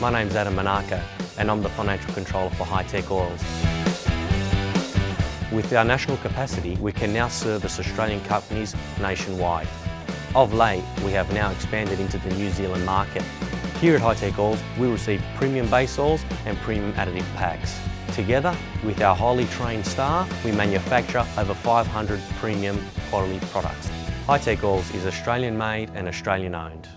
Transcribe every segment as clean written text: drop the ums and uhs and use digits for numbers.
My name's Adam Monaco and I'm the Financial Controller for High Tech Oils. With our national capacity, we can now service Australian companies nationwide. Of late, we have now expanded into the New Zealand market. Here at High Tech Oils, we receive premium base oils and premium additive packs. Together, with our highly trained staff, we manufacture over 500 premium quality products. High Tech Oils is Australian made and Australian owned.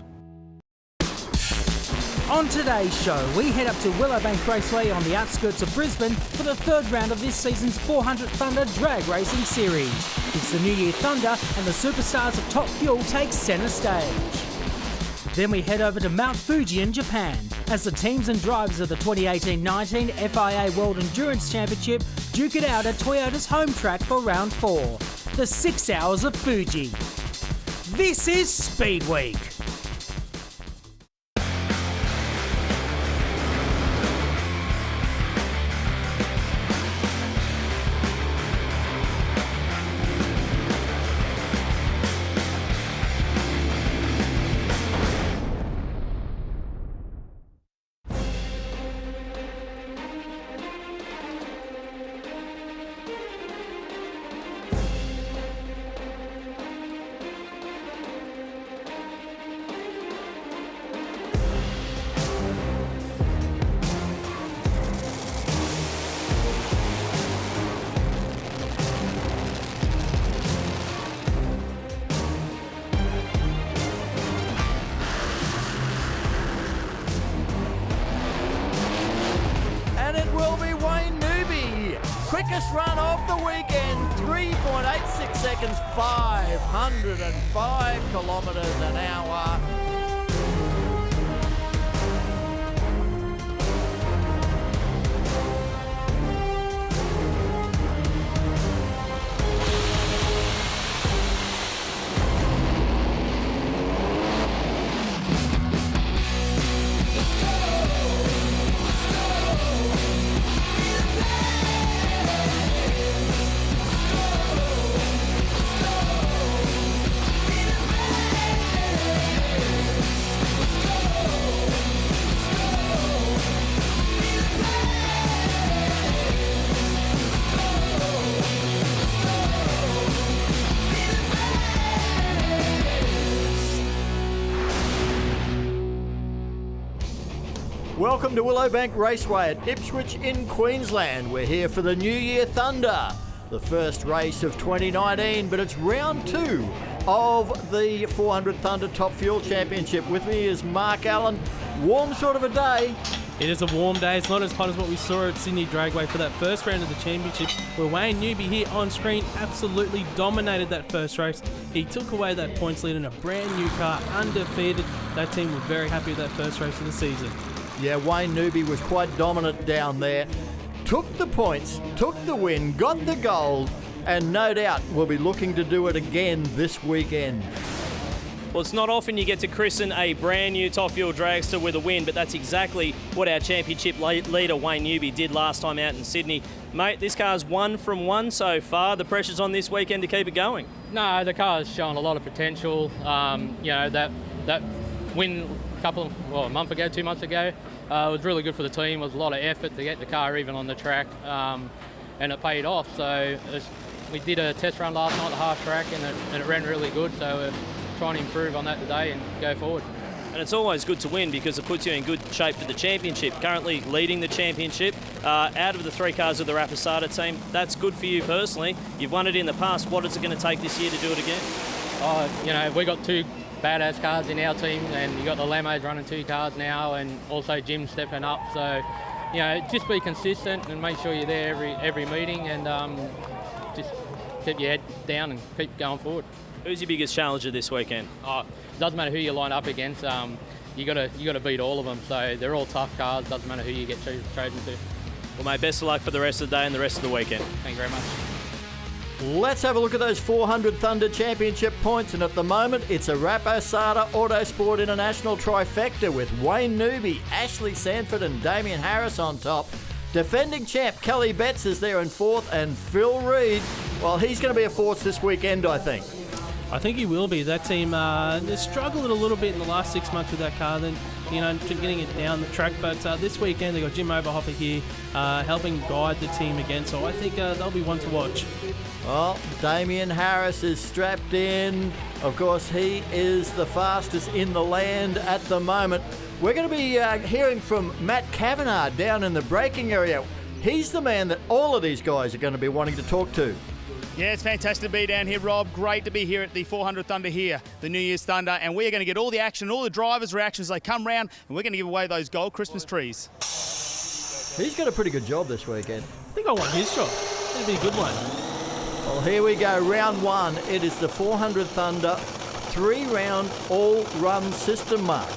On today's show, we head up to Willowbank Raceway on the outskirts of Brisbane for the third round of this season's 400 Thunder Drag Racing Series. It's the New Year Thunder and the superstars of Top Fuel take centre stage. Then we head over to Mount Fuji in Japan as the teams and drivers of the 2018-19 FIA World Endurance Championship duke it out at Toyota's home track for round 4, the 6 hours of Fuji. This is Speedweek. Quickest run of the weekend, 3.86 seconds, 505 kilometres an hour. Welcome to Willowbank Raceway at Ipswich in Queensland. We're here for the New Year Thunder, the first race of 2019, but it's round 2 of the 400 Thunder Top Fuel Championship. With me is Mark Allen. Warm sort of a day. It is a warm day. It's not as hot as what we saw at Sydney Dragway for that first round of the championship, where Wayne Newby here on screen absolutely dominated that first race. He took away that points lead in a brand new car, undefeated. That team were very happy with that first race of the season. Yeah, Wayne Newby was quite dominant down there. Took the points, took the win, got the gold, and no doubt will be looking to do it again this weekend. Well, it's not often you get to christen a brand new Top Fuel dragster with a win, but that's exactly what our championship leader Wayne Newby did last time out in Sydney. Mate, this car's 1 from 1 so far. The pressure's on this weekend to keep it going. No, the car's shown a lot of potential. That win a month ago, 2 months ago, was really good for the team. It was a lot of effort to get the car even on the track, and it paid off. So we did a test run last night at the half track, and it ran really good. So we're trying to improve on that today and go forward. And it's always good to win because it puts you in good shape for the championship. Currently leading the championship out of the 3 cars of the Rapisarda team. That's good for you personally. You've won it in the past. What is it going to take this year to do it again? We got 2 badass cars in our team, and you got the Lamos running 2 cars now, and also Jim stepping up. So, just be consistent and make sure you're there every meeting, and just keep your head down and keep going forward. Who's your biggest challenger this weekend? It doesn't matter who you line up against. You got to beat all of them. So they're all tough cars. Doesn't matter who you get chosen to. Well, mate, best of luck for the rest of the day and the rest of the weekend. Thank you very much. Let's have a look at those 400 Thunder Championship points, and at the moment it's a Rapisarda Autosport International trifecta with Wayne Newby, Ashley Sanford and Damien Harris on top. Defending champ Kelly Betts is there in 4th, and Phil Reed, well, he's going to be a force this weekend, I think. I think he will be. That team, they struggled a little bit in the last 6 months with that car, then, getting it down the track. But this weekend, they got Jim Oberhofer here helping guide the team again. So I think they'll be one to watch. Well, Damien Harris is strapped in. Of course, he is the fastest in the land at the moment. We're going to be hearing from Matt Kavanagh down in the braking area. He's the man that all of these guys are going to be wanting to talk to. Yeah, it's fantastic to be down here, Rob. Great to be here at the 400 Thunder here, the New Year's Thunder, and we're going to get all the action, all the drivers' reactions as they come round, and we're going to give away those gold Christmas trees. He's got a pretty good job this weekend. I think I want his job. It'll be a good one. Well, here we go, round one. It is the 400 Thunder 3-round all-run system, Mark.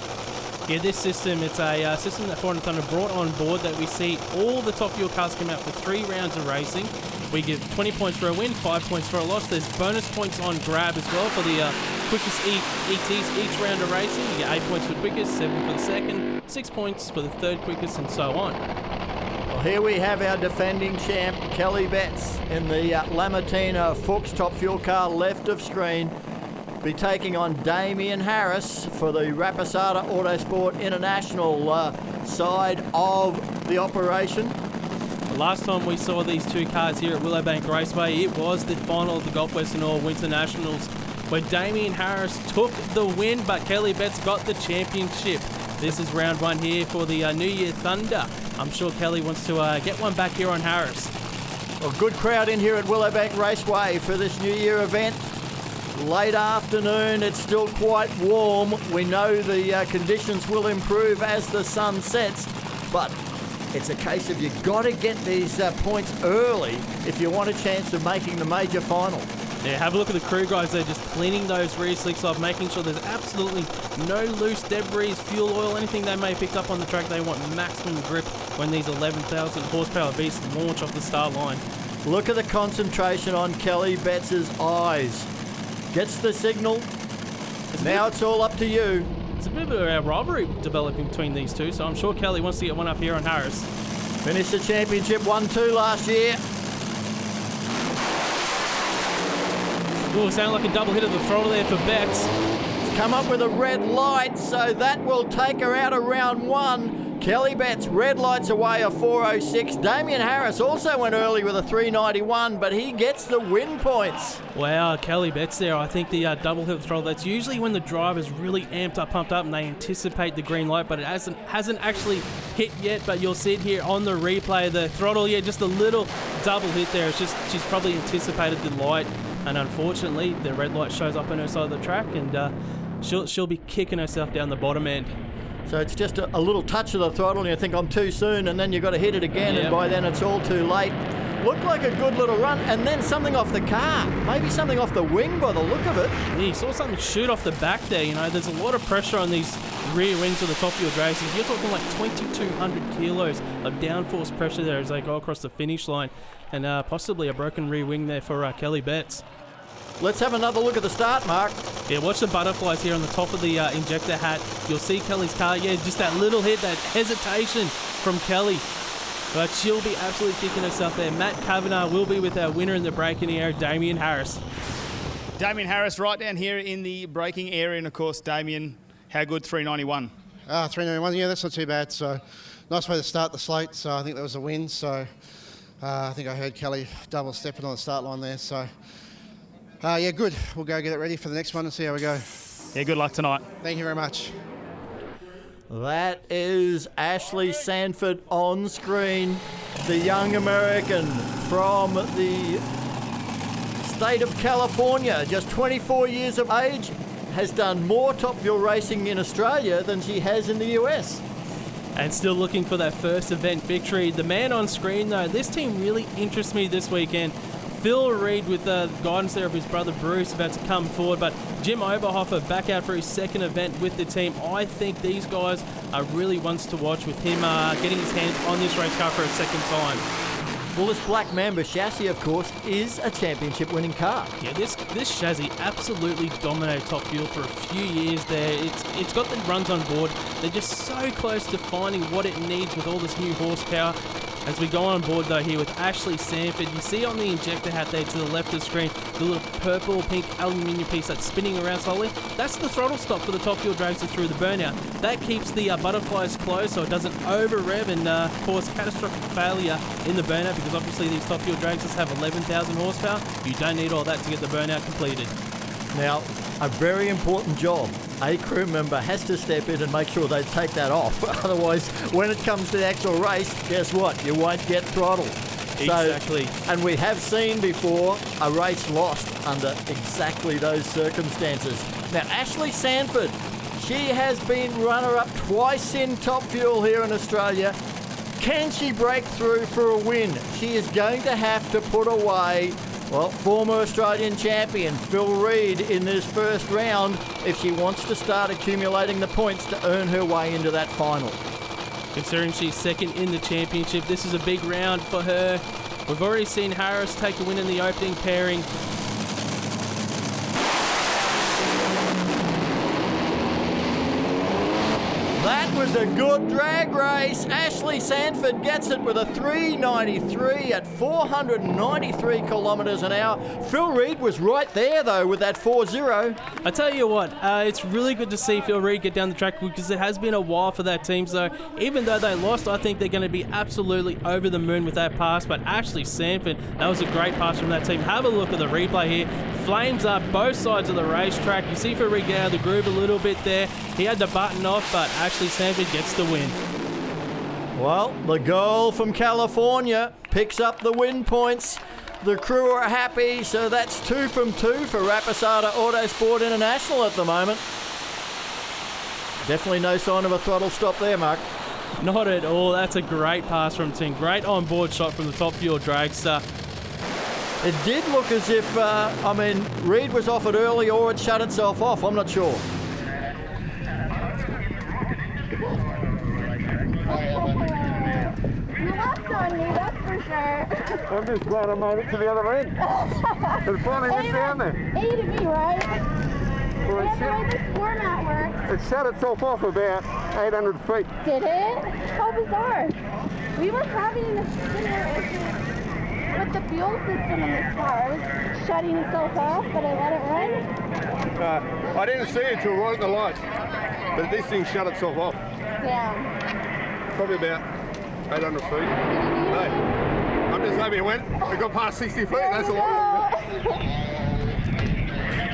Yeah, this system, it's a system that 400 Thunder brought on board that we see all the top fuel cars come out for 3 rounds of racing. We give 20 points for a win, 5 points for a loss. There's bonus points on grab as well for the quickest ETs each round of racing. You get 8 points for quickest, 7 for the second, 6 points for the third quickest, and so on. Well, here we have our defending champ, Kelly Betts, in the Lamattina Fuchs top fuel car left of screen. Be taking on Damien Harris for the Rapisarda Autosport International side of the operation. The last time we saw these two cars here at Willowbank Raceway, it was the final of the Gulf Western All Winter Nationals, where Damien Harris took the win, but Kelly Betts got the championship. This is round one here for the New Year Thunder. I'm sure Kelly wants to get one back here on Harris. Well, good crowd in here at Willowbank Raceway for this New Year event. Late afternoon, it's still quite warm. We know the conditions will improve as the sun sets, but it's a case of you've got to get these points early if you want a chance of making the major final. Yeah, have a look at the crew guys. They're just cleaning those rear slicks off, making sure there's absolutely no loose debris, fuel oil, anything they may have picked up on the track. They want maximum grip when these 11,000 horsepower beasts launch off the start line. Look at the concentration on Kelly Betts' eyes. Gets the signal. Now it's all up to you. It's a bit of a rivalry developing between these two, so I'm sure Kelly wants to get one up here on Harris. Finished the championship 1-2 last year. Ooh, sounded like a double hit of the throttle there for Betts. It's come up with a red light, so that will take her out of round one. Kelly Betts, red lights away, a 4.06. Damien Harris also went early with a 3.91, but he gets the win points. Wow, Kelly Betts there. I think the double hit of the throttle, that's usually when the driver's really amped up, pumped up, and they anticipate the green light, but it hasn't actually hit yet, but you'll see it here on the replay. The throttle, yeah, just a little double hit there. It's just she's probably anticipated the light, and unfortunately, the red light shows up on her side of the track, and she'll be kicking herself down the bottom end. So it's just a little touch of the throttle and you think I'm too soon, and then you've got to hit it again, and by then it's all too late. Looked like a good little run, and then something off the car. Maybe something off the wing by the look of it. Yeah, you saw something shoot off the back there. There's a lot of pressure on these rear wings of the top fuel drags. You're talking like 2,200 kilos of downforce pressure there as they go across the finish line, and possibly a broken rear wing there for Kelly Betts. Let's have another look at the start, Mark. Yeah, watch the butterflies here on the top of the injector hat. You'll see Kelly's car. Yeah, just that little hit, that hesitation from Kelly. But she'll be absolutely kicking herself there. Matt Kavanagh will be with our winner in the braking area, Damien Harris. Damien Harris right down here in the braking area, and of course, Damien, how good 391? 391, yeah, that's not too bad. So nice way to start the slate. So I think that was a win. So I think I heard Kelly double stepping on the start line there. So yeah, good. We'll go get it ready for the next one and see how we go. Yeah, good luck tonight. Thank you very much. That is Ashley Sanford on screen, the young American from the state of California, just 24 years of age, has done more top fuel racing in Australia than she has in the US. And still looking for that first event victory. The man on screen though, this team really interests me this weekend. Phil Reed with the guidance there of his brother Bruce about to come forward, but Jim Oberhofer back out for his second event with the team. I think these guys are really ones to watch with him getting his hands on this race car for a second time. Well, this Black Mamba chassis, of course, is a championship-winning car. Yeah, this chassis absolutely dominated Top Fuel for a few years there. It's got the runs on board. They're just so close to finding what it needs with all this new horsepower. As we go on board though here with Ashley Sanford, you see on the injector hat there to the left of the screen, the little purple pink aluminium piece that's spinning around slowly. That's the throttle stop for the Top Fuel dragster through the burnout. That keeps the butterflies closed so it doesn't over rev and cause catastrophic failure in the burnout, because obviously these Top Fuel dragsters have 11,000 horsepower. You don't need all that to get the burnout completed. Now, a very important job. A crew member has to step in and make sure they take that off. Otherwise, when it comes to the actual race, guess what? You won't get throttled. Exactly. And we have seen before a race lost under exactly those circumstances. Now, Ashley Sanford, she has been runner-up twice in Top Fuel here in Australia. Can she break through for a win? She is going to have to put away, well, former Australian champion Phil Reid in this first round if she wants to start accumulating the points to earn her way into that final. Considering she's second in the championship, this is a big round for her. We've already seen Harris take a win in the opening pairing. That was a good drag race. Ashley Sanford gets it with a 393 at 493 kilometres an hour. Phil Reid was right there, though, with that 4-0. I tell you what, it's really good to see Phil Reid get down the track, because it has been a while for that team. So even though they lost, I think they're going to be absolutely over the moon with that pass. But Ashley Sanford, that was a great pass from that team. Have a look at the replay here. Flames up both sides of the racetrack. You see Phil Reid get out of the groove a little bit there. He had the button off, but Ashley Sanford gets the win. Well, the girl from California picks up the win points. The crew are happy, so that's 2 from 2 for Rapisarda Autosport International at the moment. Definitely no sign of a throttle stop there, Mark. Not at all. That's a great pass from Ting. Great on-board shot from the Top Fuel dragster. It did look as if, Reid was off it early or it shut itself off. I'm not sure. You lost on me, that's for sure. I'm just glad I made it to the other end. And finally went down there. A to B, right? Well, That's the way this format works. it shut itself off about 800 feet. Did it? How bizarre. We were having a similar issue with the fuel system in this car. It was shutting itself off, but I let it run. I didn't see it till right at the lights, but this thing shut itself off. Yeah. Probably about 800 feet. Hey, I'm just happy it went. It got past 60 feet. That's a lot.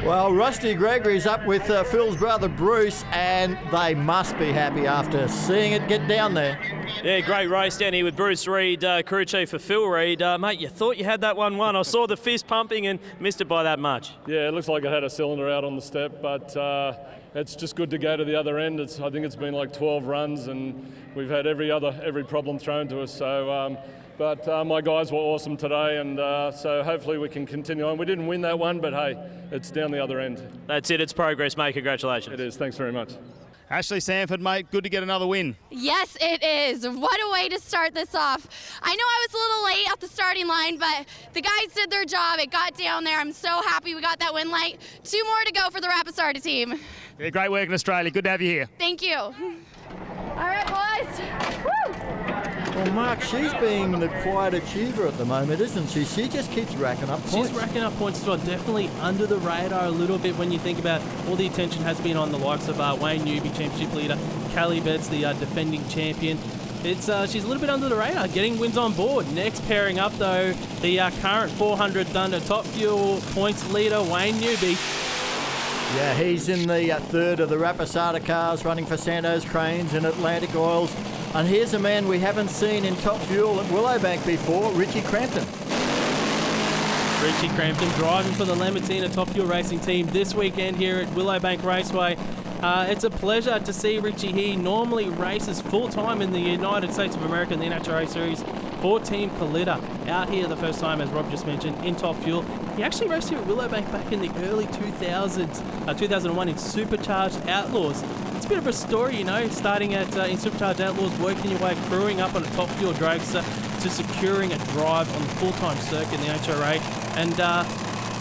Well, Rusty Gregory's up with Phil's brother Bruce, and they must be happy after seeing it get down there. Yeah, great race down here with Bruce Reid, crew chief for Phil Reid. Mate, you thought you had that one won. I saw the fist pumping and missed it by that much. Yeah, it looks like it had a cylinder out on the step, but it's just good to go to the other end. I think it's been like 12 runs, and we've had every problem thrown to us. So, but my guys were awesome today, and so hopefully we can continue on. We didn't win that one, but hey, it's down the other end. That's it. It's progress, mate. Congratulations. It is. Thanks very much. Ashley Sanford, mate, good to get another win. Yes, it is. What a way to start this off. I know I was a little late at the starting line, but the guys did their job. It got down there. I'm so happy we got that win late. 2 more to go for the Rapisarda team. Yeah, great work in Australia. Good to have you here. Thank you. All right, boys. Woo! Well, Mark, she's being the quiet achiever at the moment, isn't she? She just keeps racking up points. She's racking up points as well. Definitely under the radar a little bit when you think about all the attention has been on the likes of Wayne Newby, championship leader, Callie Betts, the defending champion. She's a little bit under the radar, getting wins on board. Next pairing up, though, the current 400 Thunder Top Fuel points leader, Wayne Newby. Yeah, he's in the third of the Rapisarda cars running for Sandoz Cranes and Atlantic Oils. And here's a man we haven't seen in Top Fuel at Willowbank before, Richie Crampton. Richie Crampton driving for the Lamattina Top Fuel Racing team this weekend here at Willowbank Raceway. It's a pleasure to see Richie. He normally races full-time in the United States of America in the NHRA Series for Team Collider. Out here the first time, as Rob just mentioned, in Top Fuel. He actually raced here at Willowbank back in the early 2000s, 2001 in Supercharged Outlaws. It's a bit of a story, you know, starting at in Supercharged Outlaws, working your way, crewing up on a Top Fuel dragster to securing a drive on the full-time circuit in the HRA. And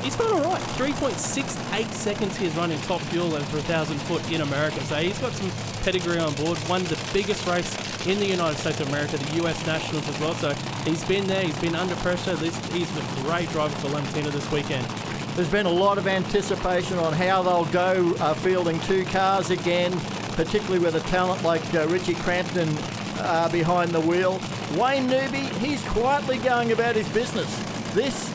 he's got all right. 3.68 seconds he's running Top Fuel over 1,000 foot in America. So he's got some pedigree on board. Won the biggest race in the United States of America, the US Nationals as well. So he's been there, he's been under pressure. He's a great driver for Lamattina this weekend. There's been a lot of anticipation on how they'll go fielding 2 cars again, particularly with a talent like Richie Crampton behind the wheel. Wayne Newby, he's quietly going about his business. This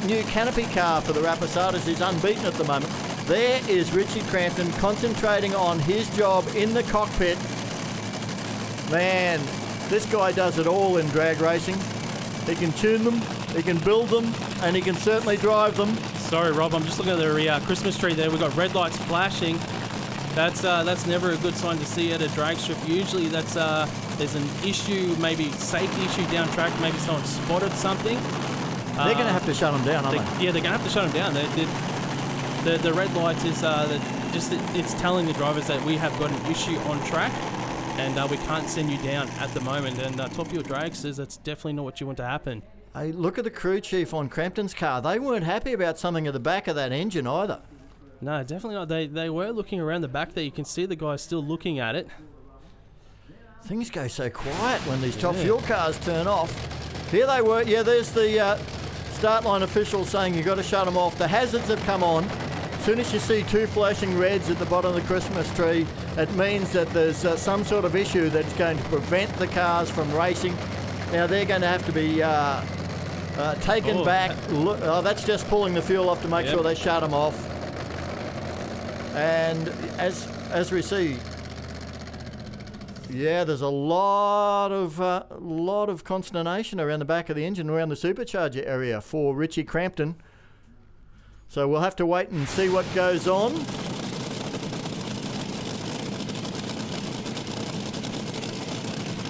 new canopy car for the Rapisardas is unbeaten at the moment. There is Richie Crampton concentrating on his job in the cockpit. Man, this guy does it all in drag racing. He can tune them, he can build them, and he can certainly drive them. Sorry, Rob, I'm just looking at the Christmas tree there. We've got red lights flashing. That's never a good sign to see at a drag strip. Usually that's there's an issue, maybe safety issue down track, maybe someone spotted something. They're going to have to shut them down, aren't they? Yeah, they're going to have to shut them down. The red lights is it's telling the drivers that we have got an issue on track, and we can't send you down at the moment. And Top Fuel Drag says that's definitely not what you want to happen. Hey, look at the crew chief on Crampton's car. They weren't happy about something at the back of that engine either. No, definitely not. They were looking around the back there. You can see the guy still looking at it. Things go so quiet when these Top Fuel cars turn off. Here they were. Yeah, there's the start line official saying you've got to shut them off. The hazards have come on. As soon as you see 2 flashing reds at the bottom of the Christmas tree, it means that there's some sort of issue that's going to prevent the cars from racing. Now they're going to have to be taken back. Look, that's just pulling the fuel off to make sure they shut them off. And as we see, yeah, there's a lot of consternation around the back of the engine, around the supercharger area for Richie Crampton. So we'll have to wait and see what goes on.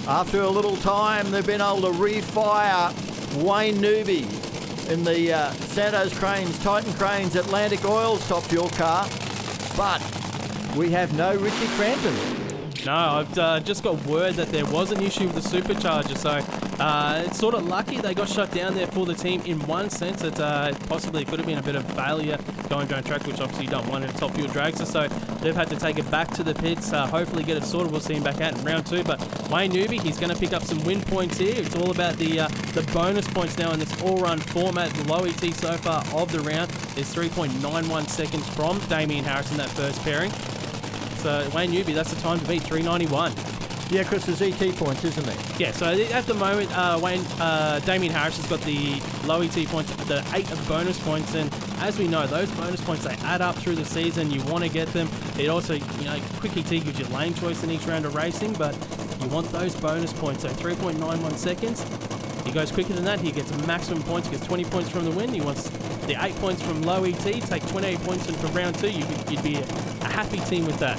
After a little time, they've been able to refire Wayne Newby in the Santos Cranes, Titan Cranes, Atlantic Oil's Top Fuel car. But we have no Richie Crampton. No, I've just got word that there was an issue with the supercharger, so it's sort of lucky they got shut down there for the team in one sense. It possibly could have been a bit of failure going down track, which obviously you don't want in a Top Fuel Dragster, so they've had to take it back to the pits, hopefully get it sorted. We'll see him back out in round 2, but Wayne Newby, he's going to pick up some win points here. It's all about the bonus points now in this all-run format. The low ET so far of the round is 3.91 seconds from Damien Harris in that first pairing. So Wayne Newby, that's the time to beat 391. Yeah, because there's ET points, isn't there? Yeah, so at the moment, Damien Harris has got the low ET points, the 8 of bonus points, and as we know, those bonus points, they add up through the season. You want to get them. It also, quick ET gives you lane choice in each round of racing, but you want those bonus points. So 3.91 seconds. He goes quicker than that. He gets maximum points. He gets 20 points from the win. He wants the 8 points from low ET. Take 28 points in for round 2. You'd be a happy team with that.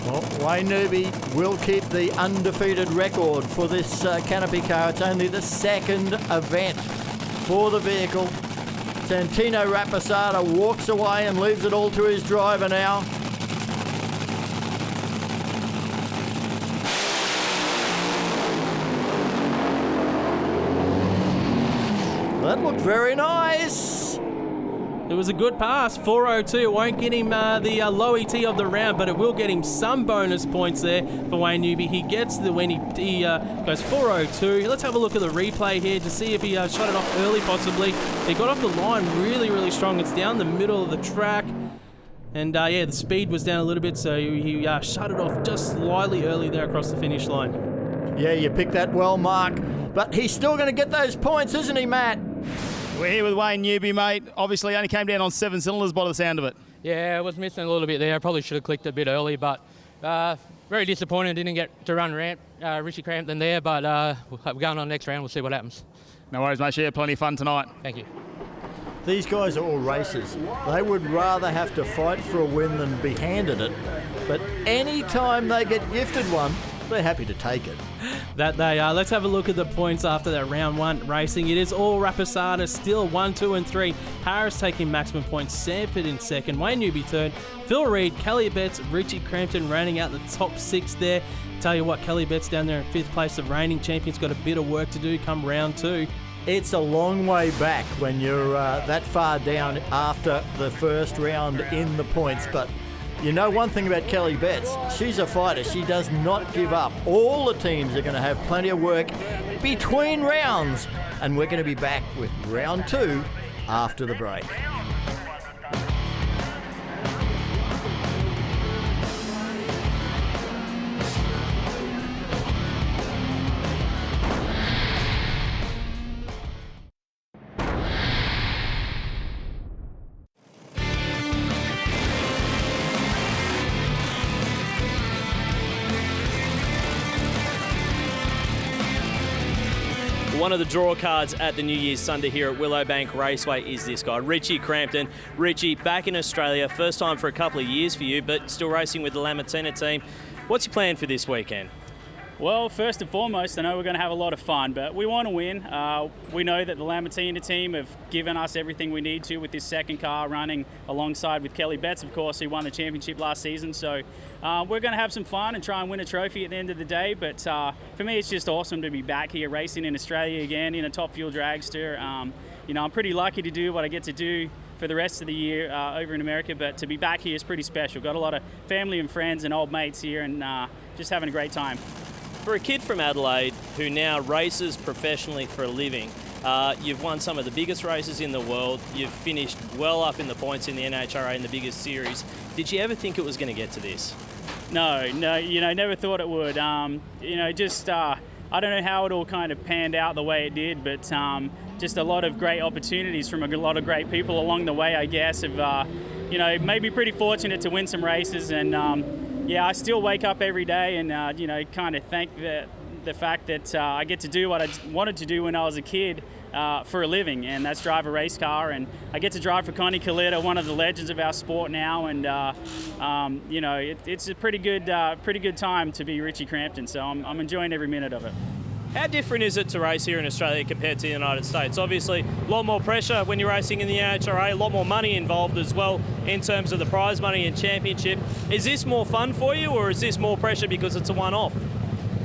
Well, Wayne Newby will keep the undefeated record for this canopy car. It's only the second event for the vehicle. Santino Rapisarda walks away and leaves it all to his driver now. That looked very nice. It was a good pass, 402. It won't get him the low ET of the round, but it will get him some bonus points there for Wayne Newby. He gets the win. He goes 402. Let's have a look at the replay here to see if he shot it off early, possibly. He got off the line really, really strong. It's down the middle of the track. And, the speed was down a little bit, so he shut it off just slightly early there across the finish line. Yeah, you picked that well, Mark. But he's still going to get those points, isn't he, Matt? We're here with Wayne Newby, mate. Obviously only came down on 7 cylinders by the sound of it. Yeah, I was missing a little bit there. I probably should have clicked a bit early, but very disappointed. Didn't get to run Richie Crampton there, but we're going on next round. We'll see what happens. No worries, mate. Yeah, plenty of fun tonight. Thank you. These guys are all racers. They would rather have to fight for a win than be handed it. But any time they get gifted one, they're happy to take it. That they are. Let's have a look at the points after that round 1 racing. It is all Rapisarda, still 1, 2, and 3. Harris taking maximum points, Sanford in second, Wayne Newby third, Phil Reed, Kelly Betts, Richie Crampton rounding out the top 6 there. Tell you what, Kelly Betts down there in 5th place, the reigning champion's got a bit of work to do come round 2. It's a long way back when you're that far down after the first round in the points, but You know one thing about Kelly Betts, she's a fighter. She does not give up. All the teams are going to have plenty of work between rounds, and we're going to be back with round 2 after the break. One of the draw cards at the New Year's Thunder here at Willowbank Raceway is this guy, Richie Crampton. Richie, back in Australia, first time for a couple of years for you, but still racing with the Lamattina team. What's your plan for this weekend? Well, first and foremost, I know we're going to have a lot of fun, but we want to win. We know that the Lamattina team have given us everything we need to with this second car running alongside with Kelly Betts, of course, who won the championship last season. So we're going to have some fun and try and win a trophy at the end of the day. But for me, it's just awesome to be back here racing in Australia again in a Top Fuel dragster. You know, I'm pretty lucky to do what I get to do for the rest of the year over in America, but to be back here is pretty special. Got a lot of family and friends and old mates here, and just having a great time. For a kid from Adelaide who now races professionally for a living, you've won some of the biggest races in the world. You've finished well up in the points in the NHRA in the biggest series. Did you ever think it was going to get to this? No, you know, never thought it would. You know, just I don't know how it all kind of panned out the way it did, but just a lot of great opportunities from a lot of great people along the way, I guess, have, you know, made me pretty fortunate to win some races. And yeah, I still wake up every day and, you know, kind of thank the fact that I get to do what I wanted to do when I was a kid for a living, and that's drive a race car. And I get to drive for Connie Coletta, one of the legends of our sport now. And, you know, it's a pretty good time to be Richie Crampton. So I'm enjoying every minute of it. How different is it to race here in Australia compared to the United States? Obviously, a lot more pressure when you're racing in the NHRA, a lot more money involved as well in terms of the prize money and championship. Is this more fun for you, or is this more pressure because it's a one-off?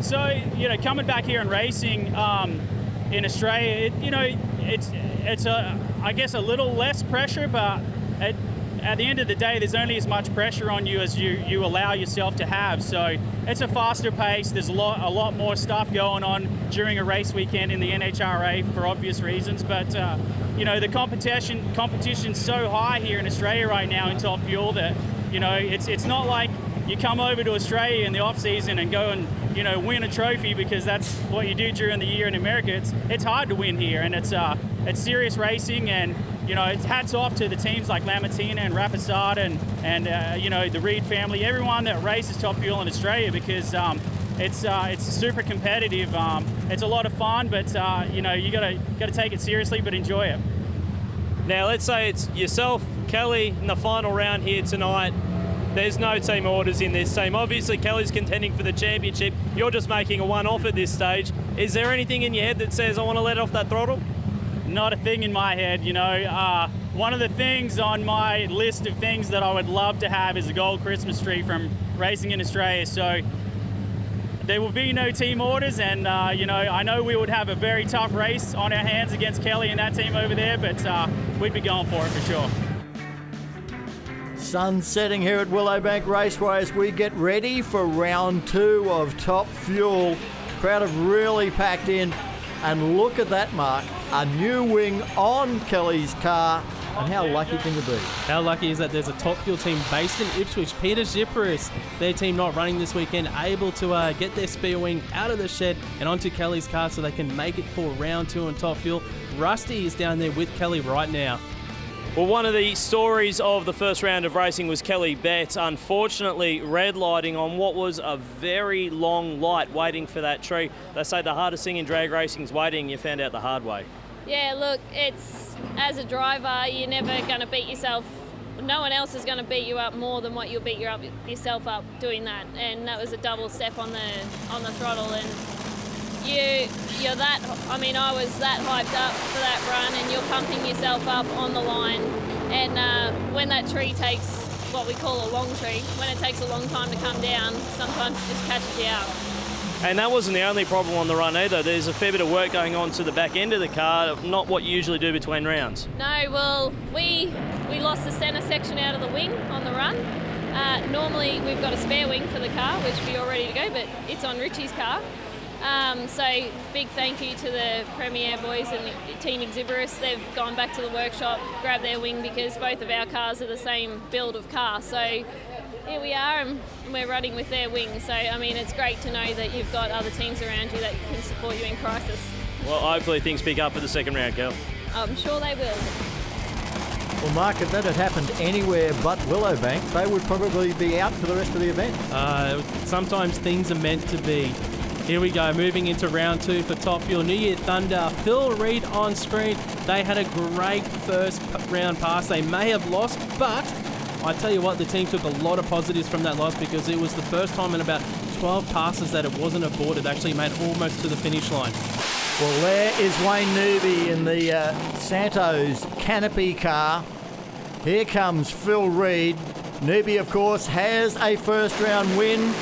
So, you know, coming back here and racing in Australia, you know, it's I guess a little less pressure, but at the end of the day, there's only as much pressure on you as you allow yourself to have. So it's a faster pace. There's a lot more stuff going on during a race weekend in the NHRA for obvious reasons. But you know, the competition's so high here in Australia right now in Top Fuel that, you know, it's not like you come over to Australia in the off season and go and, you know, win a trophy because that's what you do during the year in America. It's hard to win here, and it's serious racing. And, you know, it's hats off to the teams like Lamattina and Rapisarda and you know, the Reed family, everyone that races Top Fuel in Australia, because it's super competitive. It's a lot of fun, but you know, you gotta take it seriously, but enjoy it. Now, let's say it's yourself, Kelly, in the final round here tonight. There's no team orders in this team. Obviously, Kelly's contending for the championship. You're just making a one-off at this stage. Is there anything in your head that says, I want to let off that throttle? Not a thing in my head, you know. One of the things on my list of things that I would love to have is a gold Christmas tree from racing in Australia. So there will be no team orders, and you know, I know we would have a very tough race on our hands against Kelly and that team over there, but we'd be going for it for sure. Sun setting here at Willowbank Raceway as we get ready for round 2 of Top Fuel. Crowd have really packed in, and look at that, Mark. A new wing on Kelly's car, and how lucky can you be? How lucky is that there's a Top Fuel team based in Ipswich. Peter Zipperis, their team not running this weekend, able to get their spare wing out of the shed and onto Kelly's car so they can make it for round 2 on Top Fuel. Rusty is down there with Kelly right now. Well, one of the stories of the first round of racing was Kelly Betts, unfortunately red lighting on what was a very long light waiting for that tree. They say the hardest thing in drag racing is waiting. You found out the hard way. Yeah, look, it's, as a driver, you're never going to beat yourself. No one else is going to beat you up more than what you'll beat yourself up doing that. And that was a double step on the throttle. And you're that, I mean, I was that hyped up for that run, and you're pumping yourself up on the line. And when that tree takes what we call a long tree, when it takes a long time to come down, sometimes it just catches you out. And that wasn't the only problem on the run either. There's a fair bit of work going on to the back end of the car, not what you usually do between rounds. No, well, we lost the centre section out of the wing on the run. Normally we've got a spare wing for the car, which would be all ready to go, but it's on Richie's car. So big thank you to the Premier boys and the Team Exhibitus. They've gone back to the workshop, grabbed their wing because both of our cars are the same build of car. So here we are, and we're running with their wing. So, I mean, it's great to know that you've got other teams around you that can support you in crisis. Well, hopefully things pick up for the second round, Kel. I'm sure they will. Well, Mark, if that had happened anywhere but Willowbank, they would probably be out for the rest of the event. Sometimes things are meant to be. Here we go, moving into round 2 for Top Fuel. New Year Thunder, Phil Reed on screen. They had a great first round pass. They may have lost, but I tell you what, the team took a lot of positives from that loss because it was the first time in about 12 passes that it wasn't a board. It actually made almost to the finish line. Well, there is Wayne Newby in the Santos Canopy car. Here comes Phil Reed. Newby, of course, has a first round win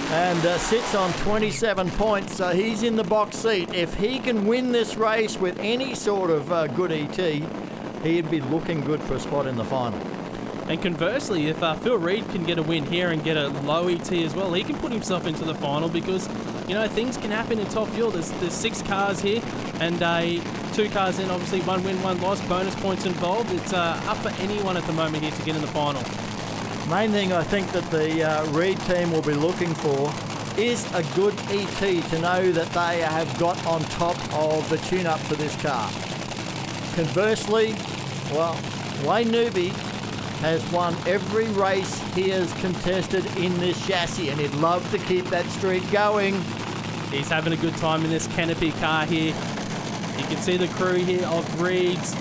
and sits on 27 points, so he's in the box seat. If he can win this race with any sort of good ET, he'd be looking good for a spot in the final. And conversely, if Phil Reed can get a win here and get a low ET as well, he can put himself into the final because, you know, things can happen in Top Fuel. There's 6 cars here and 2 cars in, obviously 1 win, 1 loss, bonus points involved. It's up for anyone at the moment here to get in the final. Main thing I think that the Reed team will be looking for is a good ET to know that they have got on top of the tune-up for this car. Conversely, well, Wayne Newby has won every race he has contested in this chassis, and he'd love to keep that streak going. He's having a good time in this Canopy car here. You can see the crew here of Reeds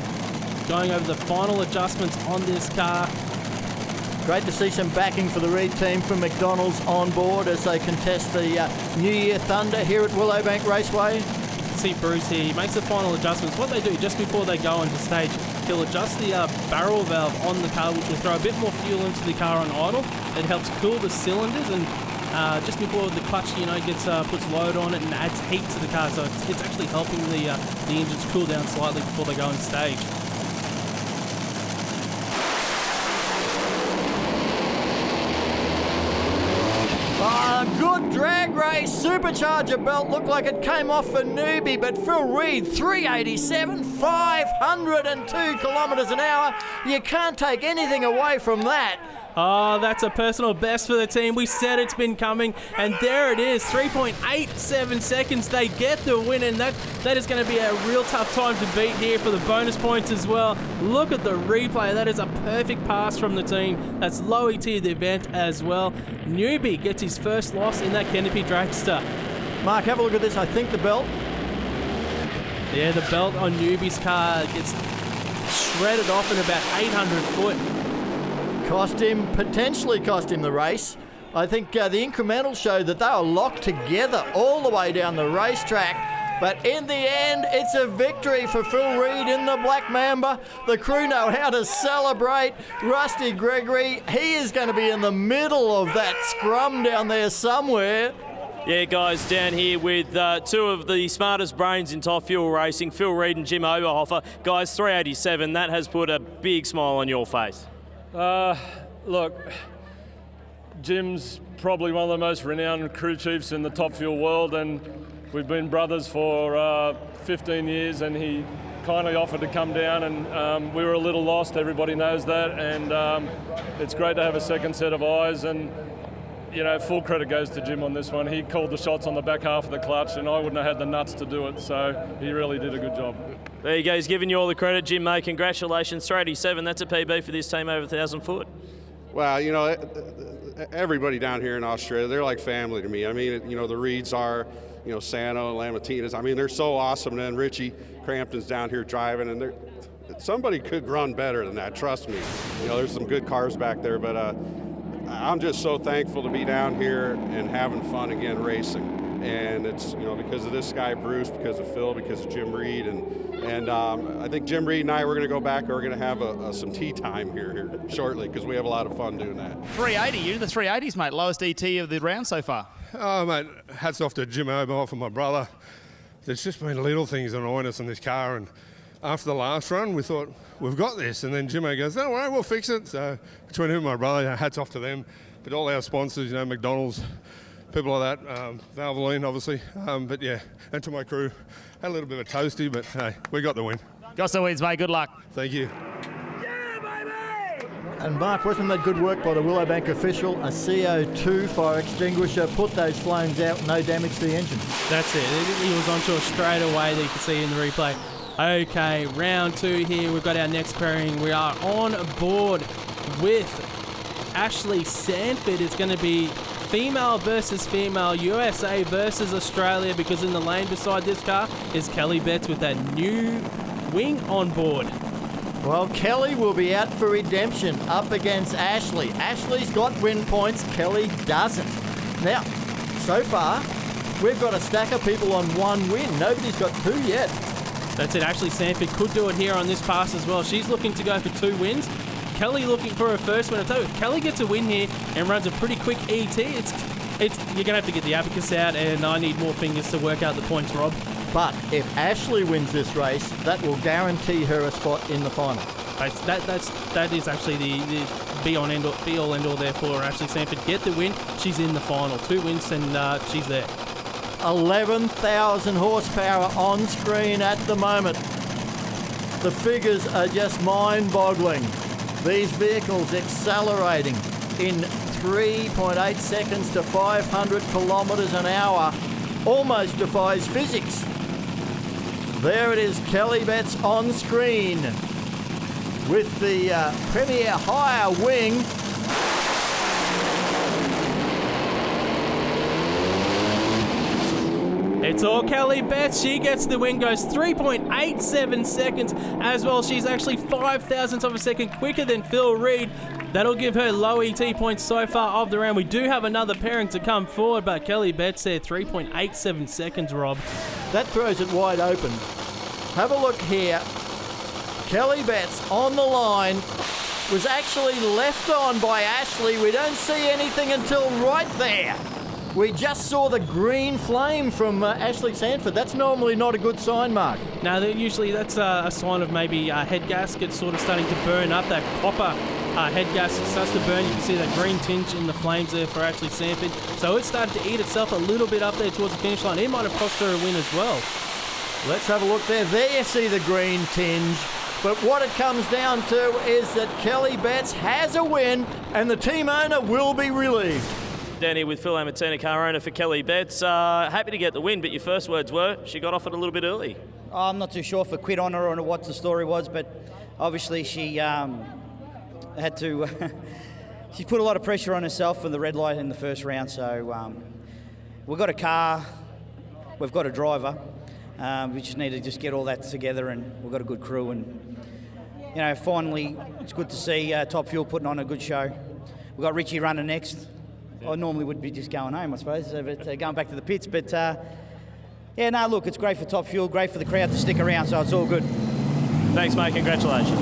going over the final adjustments on this car. Great to see some backing for the Reed team from McDonald's on board as they contest the New Year Thunder here at Willowbank Raceway. See Bruce here, he makes the final adjustments. What they do just before they go onto stage, he'll adjust the barrel valve on the car, which will throw a bit more fuel into the car on idle. It helps cool the cylinders, and just before the clutch, you know, gets puts load on it and adds heat to the car. So it's actually helping the engines cool down slightly before they go on stage. Good drag race. Supercharger belt looked like it came off for Newby, but Phil Reed, 387, 502 kilometres an hour. You can't take anything away from that. Oh, that's a personal best for the team. We said it's been coming, and there it is, 3.87 seconds. They get the win, and that is going to be a real tough time to beat here for the bonus points as well. Look at the replay. That is a perfect pass from the team. That's low ET of the event as well. Newby gets his first loss in that Canopy Dragster. Mark, have a look at this. I think the belt. Yeah, the belt on Newby's car gets shredded off in about 800 foot. Potentially cost him the race. I think the incremental showed that they were locked together all the way down the racetrack. But in the end, it's a victory for Phil Reed in the Black Mamba. The crew know how to celebrate. Rusty Gregory, he is going to be in the middle of that scrum down there somewhere. Yeah, guys, down here with 2 of the smartest brains in Top Fuel racing, Phil Reed and Jim Oberhofer. Guys, 387, that has put a big smile on your face. Look, Jim's probably one of the most renowned crew chiefs in the Top Fuel world, and we've been brothers for 15 years, and he kindly offered to come down, and we were a little lost, everybody knows that, and it's great to have a second set of eyes, and you know, full credit goes to Jim on this one. He called the shots on the back half of the clutch, and I wouldn't have had the nuts to do it, so he really did a good job. There you go, he's giving you all the credit, Jim, mate. Congratulations, 387, that's a PB for this team over 1,000 foot. Well, you know, everybody down here in Australia, they're like family to me. I mean, you know, the Reeds are, you know, Sano and Lamattinas. I mean, they're so awesome. And then Richie Crampton's down here driving, and somebody could run better than that, trust me. You know, there's some good cars back there, but I'm just so thankful to be down here and having fun again racing. And it's, you know, because of this guy, Bruce, because of Phil, because of Jim Reed. And I think Jim Reed and I, we're going to go back and we're going to have some tea time here shortly because we have a lot of fun doing that. 380, you're in the 380s, mate. Lowest ET of the round so far. Oh, mate, hats off to Jim Oberhoff and my brother. There's just been little things annoying us in this car, and after the last run, we thought, we've got this. And then Jimmo goes, don't worry, we'll fix it. So between him and my brother, hats off to them. But all our sponsors, you know, McDonald's, people like that, Valvoline, obviously. But yeah, and to my crew, had a little bit of a toasty, but hey, we got the win. Got the wins, mate. Good luck. Thank you. And Mark, wasn't that good work by the Willowbank official? A CO2 fire extinguisher, put those flames out, no damage to the engine. That's it. He was onto it straight away that you can see in the replay. Okay, round 2 here. We've got our next pairing. We are on board with Ashley Sanford. It's going to be female versus female, USA versus Australia, because in the lane beside this car is Kelly Betts with that new wing on board. Well, Kelly will be out for redemption up against Ashley. Ashley's got win points, Kelly doesn't. Now, so far, we've got a stack of people on 1 win. Nobody's got 2 yet. That's it. Ashley Sanford could do it here on this pass as well. She's looking to go for 2 wins. Kelly looking for her first win. I tell you, if Kelly gets a win here and runs a pretty quick ET, it's you're going to have to get the abacus out, and I need more fingers to work out the points, Rob. But if Ashley wins this race, that will guarantee her a spot in the final. That is actually the be-all end-all there for Ashley Sanford. Get the win, she's in the final. 2 wins and she's there. 11,000 horsepower on screen at the moment. The figures are just mind-boggling. These vehicles accelerating in 3.8 seconds to 500 kilometres an hour. Almost defies physics. There it is, Kelly Betts on screen with the Premier Hire wing. It's all Kelly Betts. She gets the win, goes 3.87 seconds as well. She's actually 0.05 of a second quicker than Phil Reed. That'll give her low ET points so far of the round. We do have another pairing to come forward, but Kelly Betts there, 3.87 seconds, Rob. That throws it wide open. Have a look here. Kelly Betts on the line was actually left on by Ashley. We don't see anything until right there. We just saw the green flame from Ashley Sanford. That's normally not a good sign, Mark. No, usually that's a sign of maybe head gasket sort of starting to burn up. That copper head gasket starts to burn. You can see that green tinge in the flames there for Ashley Sanford. So it's starting to eat itself a little bit up there towards the finish line. It might have cost her a win as well. Let's have a look there. There you see the green tinge. But what it comes down to is that Kelly Betts has a win and the team owner will be relieved. Danny with Phil Lamattina, car owner for Kelly Betts. Happy to get the win, but your first words were she got off it a little bit early. I'm not too sure if I quit on her or what the story was, but obviously she had to... she put a lot of pressure on herself for the red light in the first round, so we've got a car, we've got a driver, we just need to just get all that together, and we've got a good crew, and you know, finally it's good to see Top Fuel putting on a good show. We've got Richie running next. I normally would be just going home, I suppose, but going back to the pits. But, yeah, no, look, it's great for Top Fuel, great for the crowd to stick around, so it's all good. Thanks, mate. Congratulations.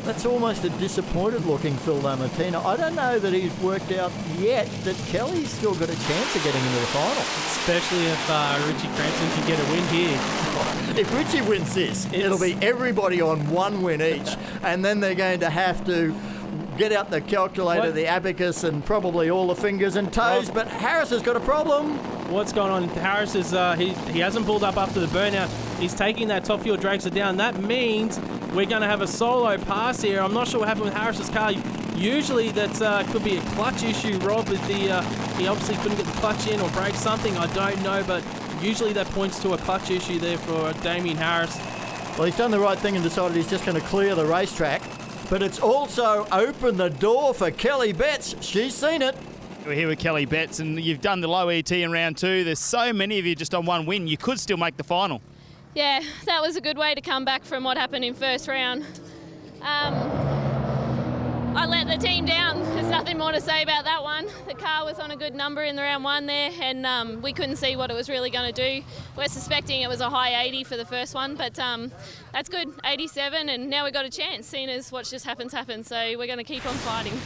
That's almost a disappointed-looking Phil Lamattina. I don't know that he's worked out yet that Kelly's still got a chance of getting into the final. Especially if Richie Crampton can get a win here. If Richie wins this, it'll be everybody on 1 win each, and then they're going to have to get out the calculator, the abacus, and probably all the fingers and toes, but Harris has got a problem. What's going on? Harris is he hasn't pulled up after the burnout. He's taking that Top Fuel Dragster down. That means we're going to have a solo pass here. I'm not sure what happened with Harris's car. Usually that could be a clutch issue, Rob. With he obviously couldn't get the clutch in or break something. I don't know, but usually that points to a clutch issue there for Damien Harris. Well, he's done the right thing and decided he's just going to clear the racetrack. But it's also opened the door for Kelly Betts. She's seen it. We're here with Kelly Betts, and you've done the low ET in round 2. There's so many of you just on 1 win. You could still make the final. Yeah, that was a good way to come back from what happened in first round. I let the team down. There's nothing more to say about that one. The car was on a good number in the round 1 there, and we couldn't see what it was really going to do. We're suspecting it was a high 80 for the first one, but that's good, 87, and now we've got a chance, seeing as what just happens. So we're going to keep on fighting.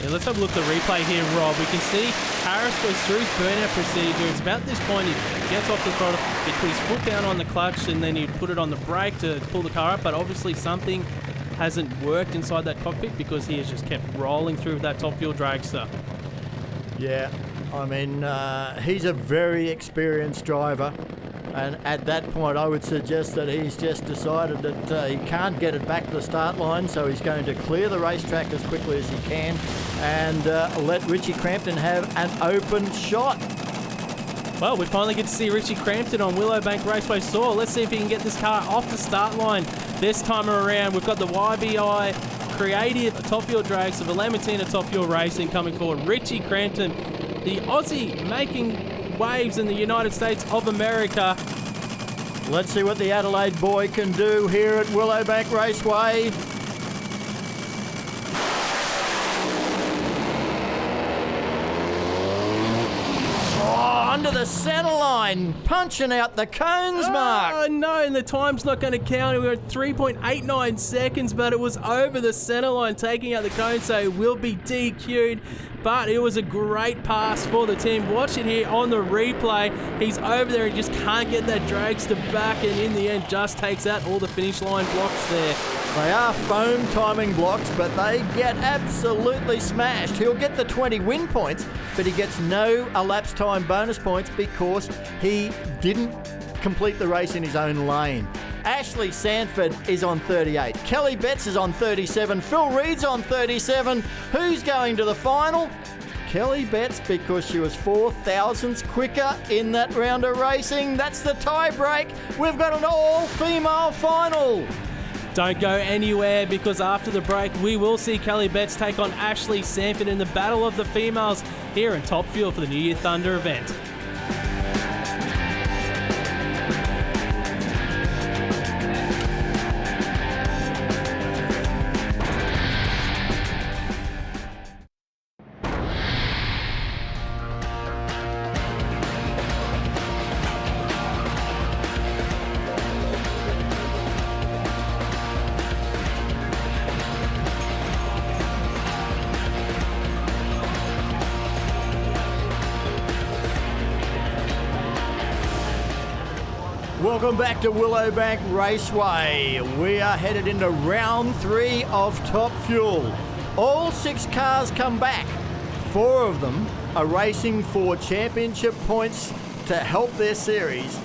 Yeah, let's have a look at the replay here, Rob. We can see Harris goes through his burnout procedure. It's about this point he gets off the throttle, he put his foot down on the clutch, and then he put it on the brake to pull the car up, but obviously something hasn't worked inside that cockpit because he has just kept rolling through with that Top Fuel dragster. Yeah, I mean, he's a very experienced driver. And at that point, I would suggest that he's just decided that he can't get it back to the start line, so he's going to clear the racetrack as quickly as he can and let Richie Crampton have an open shot. Well, we finally get to see Richie Crampton on Willowbank Raceway soil. Let's see if he can get this car off the start line this time around. We've got the YBI Creative Top Fuel Drags of Lamattina Top Fuel Racing coming forward. Richie Crampton, the Aussie making waves in the United States of America. Let's see what the Adelaide boy can do here at Willowbank Raceway. Oh, under the centre line, punching out the cones mark. Oh no, and the time's not going to count. We were at 3.89 seconds, but it was over the centre line, taking out the cone, so it will be DQ'd. But it was a great pass for the team. Watch it here on the replay. He's over there and just can't get that dragster back, and in the end just takes out all the finish line blocks there. They are foam timing blocks, but they get absolutely smashed. He'll get the 20 win points, but he gets no elapsed time bonus points because he didn't complete the race in his own lane. Ashley Sanford is on 38. Kelly Betts is on 37. Phil Reed's on 37. Who's going to the final? Kelly Betts, because she was 4 thousandths quicker in that round of racing. That's the tie break. We've got an all-female final. Don't go anywhere, because after the break we will see Kelly Betts take on Ashley Sanford in the battle of the females here in Top Fuel for the New Year Thunder event. Welcome back to Willowbank Raceway. We are headed into round 3 of Top Fuel. All 6 cars come back. 4 of them are racing for championship points to help their series,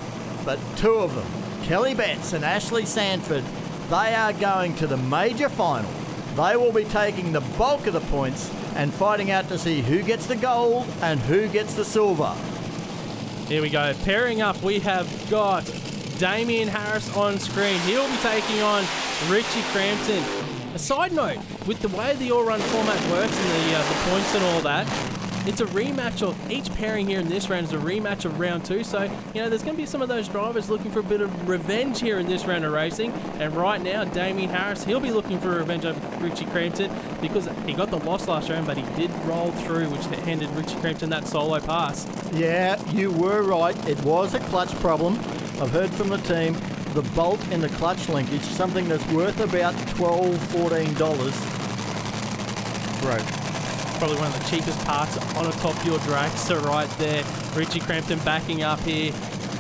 but 2 of them, Kelly Betts and Ashley Sanford, they are going to the major final. They will be taking the bulk of the points and fighting out to see who gets the gold and who gets the silver. Here we go. Pairing up, we have got Damien Harris on screen. He'll be taking on Richie Crampton. A side note, with the way the all-run format works and the points and all that, it's a rematch of each pairing here in this round is a rematch of round 2. So, there's going to be some of those drivers looking for a bit of revenge here in this round of racing. And right now, Damien Harris, he'll be looking for revenge over Richie Crampton because he got the loss last round, but he did roll through, which handed Richie Crampton that solo pass. Yeah, you were right. It was a clutch problem. I've heard from the team, the bolt in the clutch linkage, something that's worth about $12, $14. Right. Probably one of the cheapest parts on a Top Fuel dragster right there. Richie Crampton backing up here.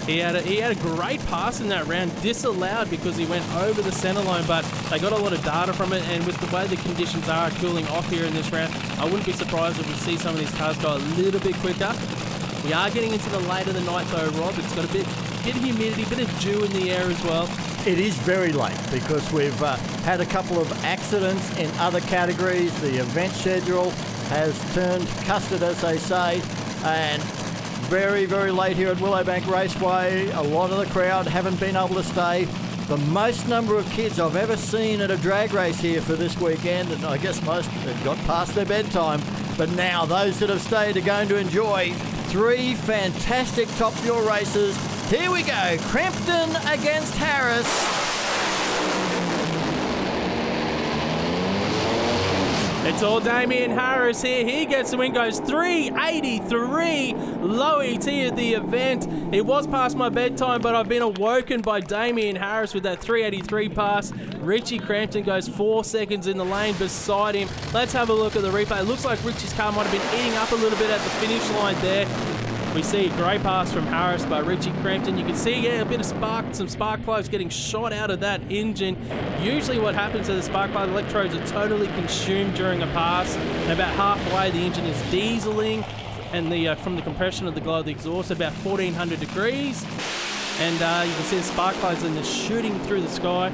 He had a great pass in that round, disallowed because he went over the centre line, but they got a lot of data from it, and with the way the conditions are cooling off here in this round, I wouldn't be surprised if we see some of these cars go a little bit quicker. We are getting into the late of the night though, Rob. It's got a bit of humidity, bit of dew in the air as well. It is very late because we've had a couple of accidents in other categories. The event schedule has turned custard, as they say, and very, very late here at Willowbank Raceway. A lot of the crowd haven't been able to stay. The most number of kids I've ever seen at a drag race here for this weekend, and I guess most have got past their bedtime, but now those that have stayed are going to enjoy 3 fantastic Top Fuel races. Here we go, Crampton against Harris. It's all Damien Harris here. He gets the win, goes 383, low ET at the event. It was past my bedtime, but I've been awoken by Damien Harris with that 383 pass. Richie Crampton goes 4 seconds in the lane beside him. Let's have a look at the replay. It looks like Richie's car might have been eating up a little bit at the finish line there. We see a great pass from Harris by Richie Crampton. You can see, a bit of some spark plugs getting shot out of that engine. Usually what happens to the spark plug electrodes are totally consumed during a pass. And about halfway, the engine is dieseling, and from the compression of the glow of the exhaust, about 1400 degrees. And you can see the spark plugs and they're shooting through the sky.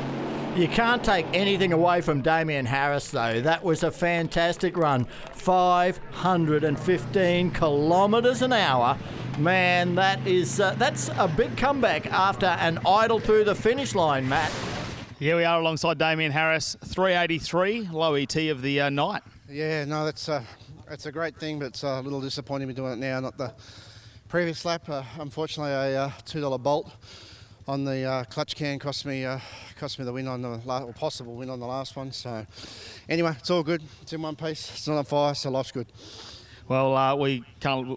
You can't take anything away from Damien Harris, though. That was a fantastic run. 515 kilometres an hour. Man, that's a big comeback after an idle through the finish line, Matt. Yeah, we are alongside Damien Harris, 383, low ET of the night. Yeah, no, that's a great thing, but it's a little disappointing we're doing it now, not the previous lap. Unfortunately, a $2 bolt on the clutch can cost me the win on the or possible win on the last one. So anyway, it's all good. It's in one piece. It's not on fire, so life's good. Well, we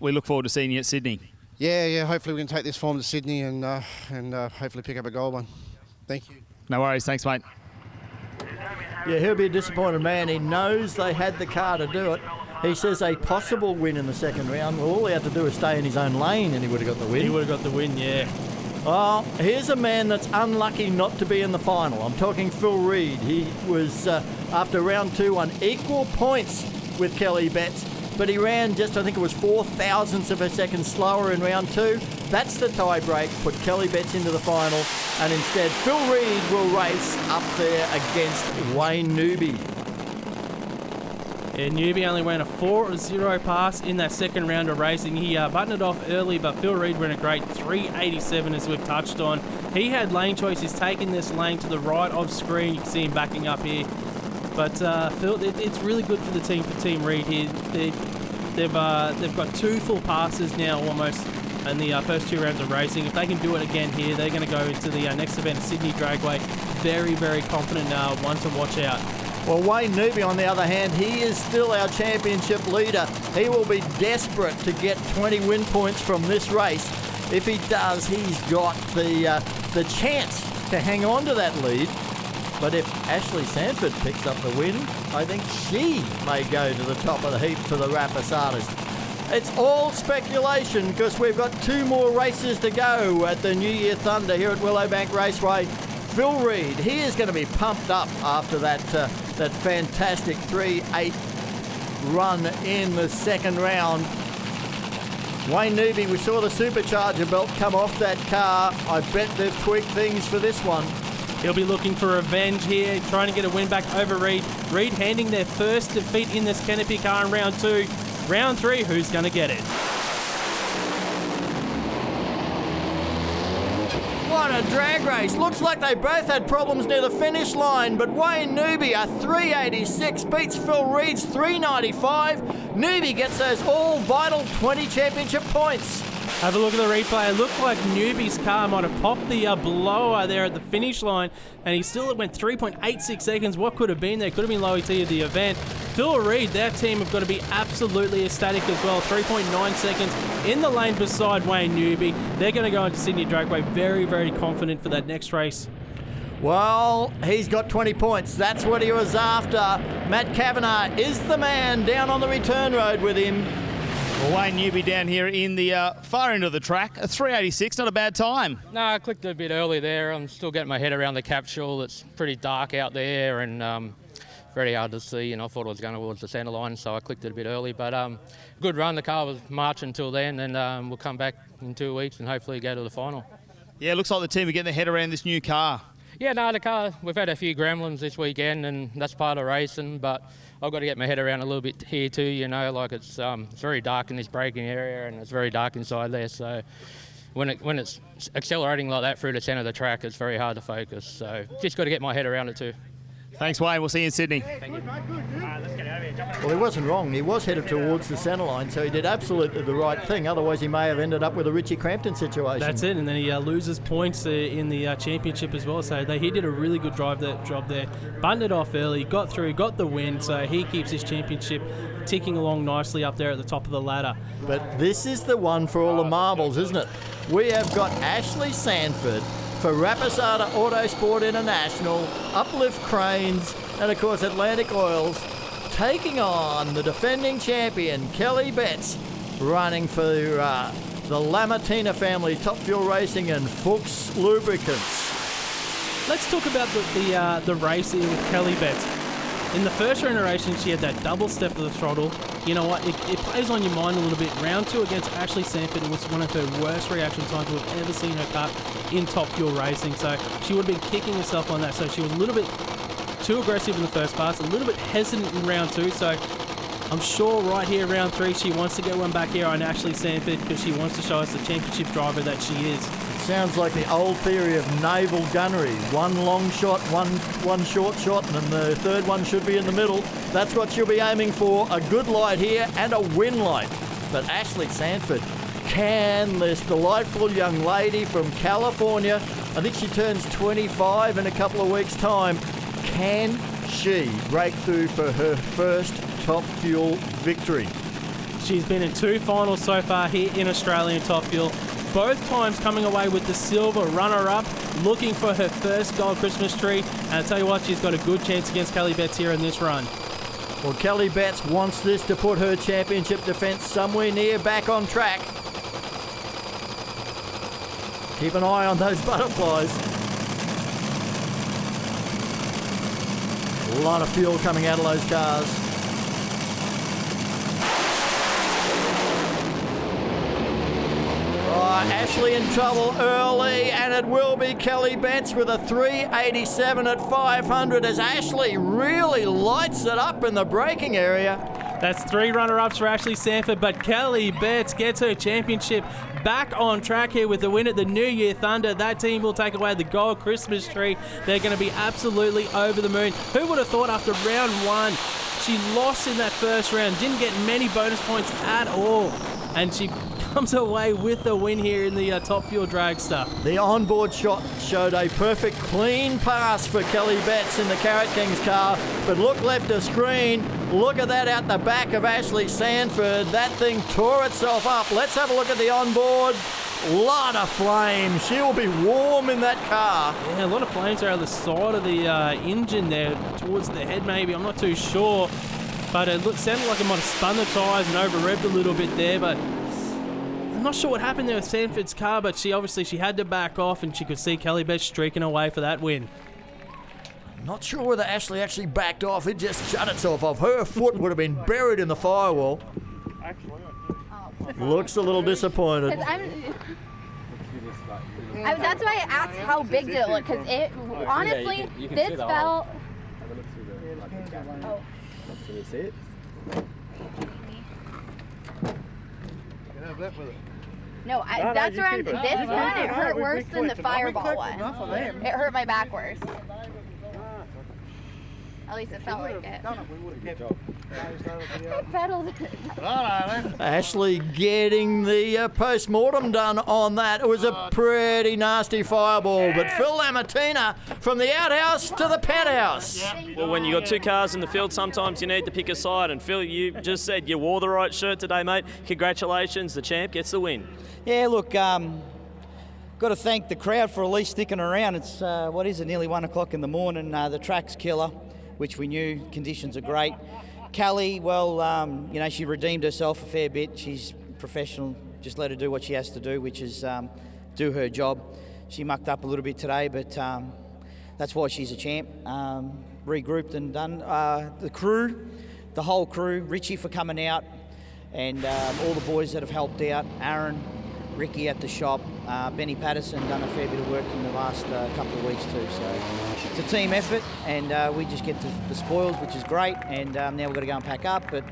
look forward to seeing you at Sydney. Yeah. Hopefully we can take this form to Sydney and hopefully pick up a gold one. Thank you. No worries. Thanks, mate. Yeah, he'll be a disappointed man. He knows they had the car to do it. He says a possible win in the second round. Well, all he had to do was stay in his own lane and he would have got the win. He would have got the win, yeah. Well, here's a man that's unlucky not to be in the final. I'm talking Phil Reed. He was, after round 2, on equal points with Kelly Betts, but he ran just, I think it was 4 thousandths of a second slower in round 2. That's the tie break, put Kelly Betts into the final, and instead Phil Reed will race up there against Wayne Newby. Yeah, Newby only ran a 4.0 pass in that second round of racing. He buttoned it off early, but Phil Reed ran a great 387, as we've touched on. He had lane choice. He's taking this lane to the right of screen. You can see him backing up here. But Phil, it's really good for the team, for Team Reed here. They've got 2 full passes now almost in the first 2 rounds of racing. If they can do it again here, they're going to go into the next event, Sydney Dragway. Very, very confident one to watch out. Well, Wayne Newby, on the other hand, he is still our championship leader. He will be desperate to get 20 win points from this race. If he does, he's got the chance to hang on to that lead. But if Ashley Sanford picks up the win, I think she may go to the top of the heap for the Rapisardas. It's all speculation because we've got 2 more races to go at the New Year Thunder here at Willowbank Raceway. Phil Reed, he is going to be pumped up after that fantastic 3.8 run in the second round. Wayne Newby, we saw the supercharger belt come off that car. I bet they've tweaked things for this one. He'll be looking for revenge here, trying to get a win back over Reed. Reed handing their first defeat in this Canopy car in round 2. Round 3, who's going to get it? What a drag race. Looks like they both had problems near the finish line, but Wayne Newby, a 386, beats Phil Reed's 395. Newby gets those all vital 20 championship points. Have a look at the replay. It looked like Newby's car might have popped the blower there at the finish line, and he still went 3.86 seconds. What could have been there? Could have been low ET of the event. Phil Reed, their team have got to be absolutely ecstatic as well. 3.9 seconds in the lane beside Wayne Newby. They're going to go into Sydney Dragway very, very confident for that next race. Well, he's got 20 points. That's what he was after. Matt Kavanagh is the man down on the return road with him. Well, Wayne Newby down here in the far end of the track. A 386, not a bad time. No, I clicked a bit early there. I'm still getting my head around the capsule. It's pretty dark out there and very hard to see, and I thought I was going towards the centre line, so I clicked it a bit early. But good run. The car was marching until then, and we'll come back in 2 weeks and hopefully go to the final. Yeah, it looks like the team are getting their head around this new car. Yeah, no, the car, we've had a few gremlins this weekend, and that's part of racing, but I've got to get my head around a little bit here too, you know, like it's very dark in this braking area and it's very dark inside there, so when it's accelerating like that through the centre of the track, it's very hard to focus, so just got to get my head around it too. Thanks, Wayne. We'll see you in Sydney. Well, he wasn't wrong. He was headed towards the centre line, so he did absolutely the right thing. Otherwise, he may have ended up with a Richie Crampton situation. That's it, and then he loses points in the championship as well. So he did a really good job there. Buttoned it off early, got through, got the win. So he keeps his championship ticking along nicely up there at the top of the ladder. But this is the one for all the marbles, isn't it? We have got Ashley Sanford for Rapisarda Autosport International, Uplift Cranes, and of course Atlantic Oils, taking on the defending champion Kelly Betts, running for the Lamattina family, Top Fuel Racing and Fuchs Lubricants. Let's talk about the race here with Kelly Betts. In the first round of racing, she had that double step to the throttle. You know what? It plays on your mind a little bit. Round 2 against Ashley Sanford, it was one of her worst reaction times we've ever seen her cut in Top Fuel Racing. So she would have been kicking herself on that. So she was a little bit too aggressive in the first pass, a little bit hesitant in round 2. So I'm sure right here, round 3, she wants to get one back here on Ashley Sanford because she wants to show us the championship driver that she is. Sounds like the old theory of naval gunnery. One long shot, one short shot, and then the third one should be in the middle. That's what she'll be aiming for, a good light here and a win light. But Ashley Sanford, can this delightful young lady from California, I think she turns 25 in a couple of weeks' time, can she break through for her first Top Fuel victory? She's been in 2 finals so far here in Australian Top Fuel. Both times coming away with the silver runner-up, looking for her first gold Christmas tree. And I tell you what, she's got a good chance against Kelly Betts here in this run. Well, Kelly Betts wants this to put her championship defence somewhere near back on track. Keep an eye on those butterflies. A lot of fuel coming out of those cars. Ashley in trouble early, and it will be Kelly Betts with a 387 at 500 as Ashley really lights it up in the braking area. That's 3 runner-ups for Ashley Sanford, but Kelly Betts gets her championship back on track here with the win at the New Year Thunder. That team will take away the gold Christmas tree. They're going to be absolutely over the moon. Who would have thought after round 1 she lost in that first round, didn't get many bonus points at all, and she comes away with the win here in the Top Fuel Dragster. The onboard shot showed a perfect clean pass for Kelly Betts in the Carrot Kings car, but look left of screen. Look at that out the back of Ashley Sanford. That thing tore itself up. Let's have a look at the onboard. Lot of flames. She will be warm in that car. Yeah, a lot of flames are on the side of the engine there, towards the head maybe. I'm not too sure, but it sounded like it might have spun the tyres and over-revved a little bit there, but I'm not sure what happened there with Sanford's car, but she had to back off, and she could see Kelly Betts streaking away for that win. Not sure whether Ashley actually backed off. It just shut itself off. Her foot would have been buried in the firewall. Looks a little disappointed. That's why I asked how big did it look, because it honestly, this felt. Oh. Can you see it? No, that's where I'm. This one, it hurt worse than the fireball one. It hurt my back worse. At least it felt like it. Ashley getting the post-mortem done on that. It was a pretty nasty fireball, but Phil Lamattina from the outhouse to the penthouse. Well, when you got 2 cars in the field, sometimes you need to pick a side. And Phil, you just said you wore the right shirt today, mate. Congratulations, the champ gets the win. Yeah, look, got to thank the crowd for at least sticking around. It's, what is it, nearly 1 o'clock in the morning. The track's killer, which we knew. Conditions are great. Kelly, well, she redeemed herself a fair bit. She's professional. Just let her do what she has to do, which is do her job. She mucked up a little bit today, but that's why she's a champ. Regrouped and done. The crew, the whole crew, Richie for coming out, and all the boys that have helped out, Aaron, Ricky at the shop, Benny Patterson done a fair bit of work in the last couple of weeks too. So it's a team effort, and we just get the spoils, which is great. And now we've got to go and pack up, but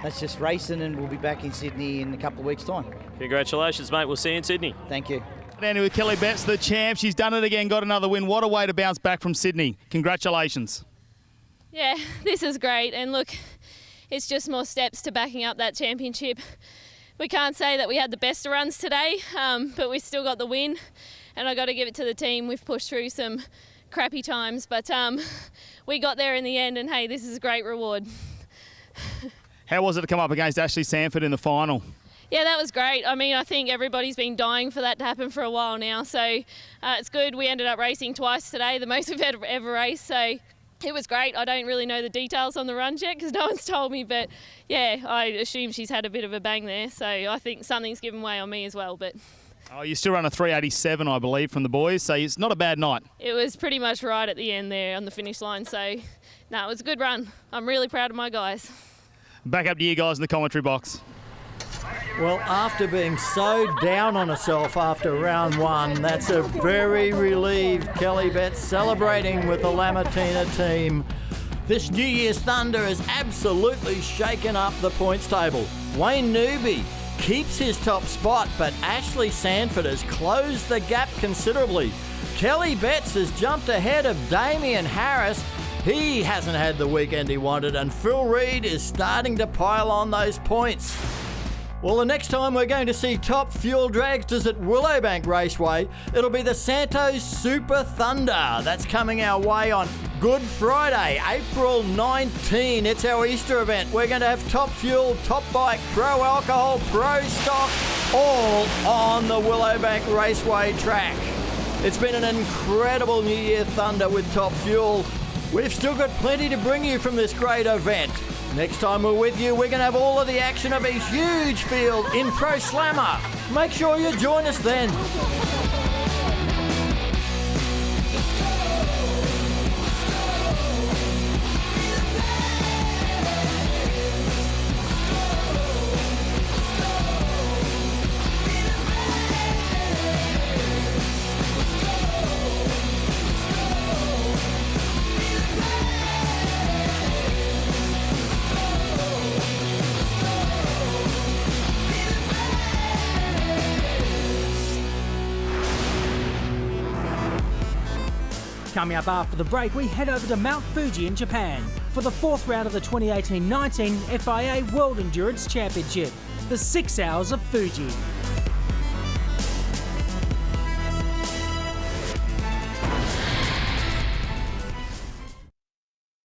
that's just racing, and we'll be back in Sydney in a couple of weeks' time. Congratulations, mate. We'll see you in Sydney. Thank you. Danny with Kelly Betts, the champ. She's done it again, got another win. What a way to bounce back from Sydney. Congratulations. Yeah, this is great. And look, it's just more steps to backing up that championship. We can't say that we had the best of runs today, but we still got the win. And I got to give it to the team. We've pushed through some crappy times, but we got there in the end. And hey, this is a great reward. How was it to come up against Ashley Sanford in the final? Yeah, that was great. I mean, I think everybody's been dying for that to happen for a while now. So it's good. We ended up racing twice today, the most we've ever raced. So it was great. I don't really know the details on the runs yet because no one's told me. But yeah, I assume she's had a bit of a bang there. So I think something's given way on me as well. But oh, you still run a 387, I believe, from the boys. So it's not a bad night. It was pretty much right at the end there on the finish line. So no, it was a good run. I'm really proud of my guys. Back up to you guys in the commentary box. Well, after being so down on herself after round one, that's a very relieved Kelly Betts celebrating with the Lamattina team. This New Year's Thunder has absolutely shaken up the points table. Wayne Newby keeps his top spot, but Ashley Sanford has closed the gap considerably. Kelly Betts has jumped ahead of Damien Harris. He hasn't had the weekend he wanted, and Phil Reed is starting to pile on those points. Well, the next time we're going to see top fuel dragsters at Willowbank Raceway, it'll be the Santos Super Thunder. That's coming our way on Good Friday, April 19. It's our Easter event. We're going to have top fuel, top bike, pro alcohol, pro stock, all on the Willowbank Raceway track. It's been an incredible New Year Thunder with top fuel. We've still got plenty to bring you from this great event. Next time we're with you, we're going to have all of the action of a huge field in Pro Slammer. Make sure you join us then. Coming up after the break, we head over to Mount Fuji in Japan for the fourth round of the 2018-19 FIA World Endurance Championship, the 6 Hours of Fuji.